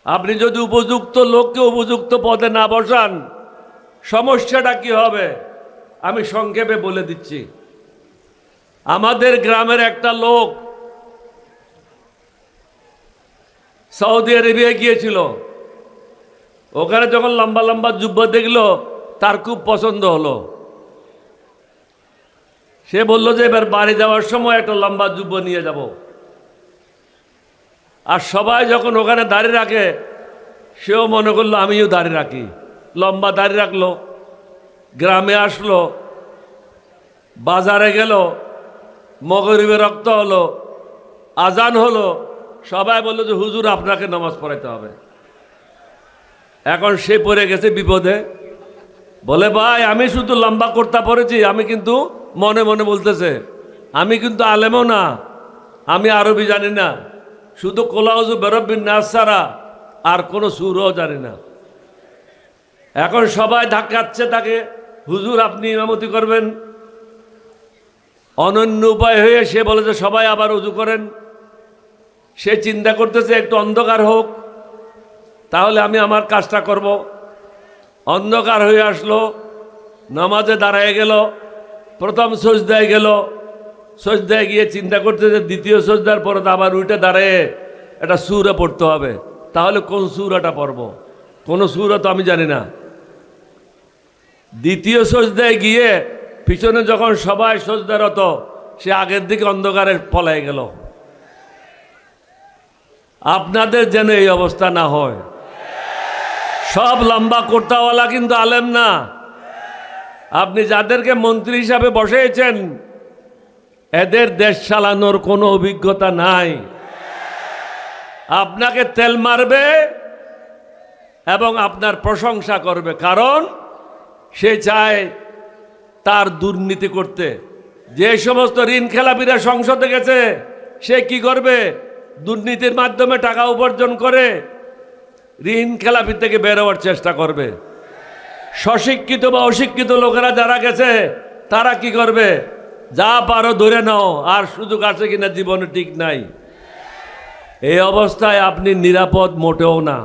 আপনি যদি উপযুক্ত লোককে উপযুক্ত পদে না বসান, সমস্যাটা কি হবে আমি সংক্ষেপে বলে দিচ্ছি। আমাদের গ্রামের একটা লোক সৌদি আরবিয়া গিয়েছিল। ওখানে যখন লম্বা লম্বা জুব্বা দেখলো, তার খুব পছন্দ হলো। সে বলল যে এবার বাড়ি যাওয়ার সময় একটা লম্বা জুব্বা নিয়ে যাব। আর সবাই যখন ওখানে দাঁড়িয়ে রাখে, সেও মনে করলো আমিও দাঁড়িয়ে রাখি, লম্বা দাঁড়িয়ে রাখলো। গ্রামে আসলো, বাজারে গেল, মগরিবে রক্ত হলো, আজান হলো, সবাই বললো যে হুজুর আপনাকে নামাজ পড়াইতে হবে। এখন সে পড়ে গেছে বিপদে। বলে ভাই আমি শুধু লম্বা কুর্তা পরেছি, আমি কিন্তু মনে মনে বলতেছে আমি কিন্তু আলেমও না, আমি আরবি জানি না, শুধু কোলাউজু বেরব্বিন নাস ছাড়া আর কোনো সুরও জানি না। এখন সবাই ধাক্কাচ্ছে তাকে, হুজুর আপনি ইমামতি করবেন। অনন্য উপায় হয়ে সে বলে যে সবাই আবার উজু করেন। সে চিন্তা করতেছে একটু অন্ধকার হোক, তাহলে আমি আমার কাজটা করব। অন্ধকার হয়ে আসলো, নামাজে দাঁড়ায় গেল, প্রথম সজদায় গেল। সজদায় গিয়ে চিন্তা করতে যে দ্বিতীয় সজদার পরে তো আবার উঠে দাঁড়িয়ে একটা সূরা পড়তে হবে, তাহলে কোন সূরাটা পড়ব? কোনো সূরা তো আমি জানি না। দ্বিতীয় সজদায় গিয়ে পিছনে যখন সবাই সজদারত, সে আগের দিকে অন্ধকারে পলায় গেল। আপনাদের যেন এই অবস্থা না হয়। সব লম্বা কুর্তাওয়ালা কিন্তু আলেম না। আপনি যাদেরকে মন্ত্রী হিসাবে বসিয়েছেন, এদের দেশ চালানোর কোনো অভিজ্ঞতা নাই। আপনাকে তেল মারবে এবং আপনার প্রশংসা করবে, কারণ সে চায় তার দুর্নীতি করতে। যে সমস্ত ঋণ খেলাপিরা সংসদে গেছে, সে কি করবে? দুর্নীতির মাধ্যমে টাকা উপার্জন করে ঋণ খেলাপি থেকে বেরোবার চেষ্টা করবে। স্বশিক্ষিত বা অশিক্ষিত লোকেরা যারা গেছে, তারা কি করবে? যা পারো ধরে নাও, আর সুযোগ আছে কিনা জীবনে ঠিক নাই। এই অবস্থায় আপনি নিরাপদ মোটেও না।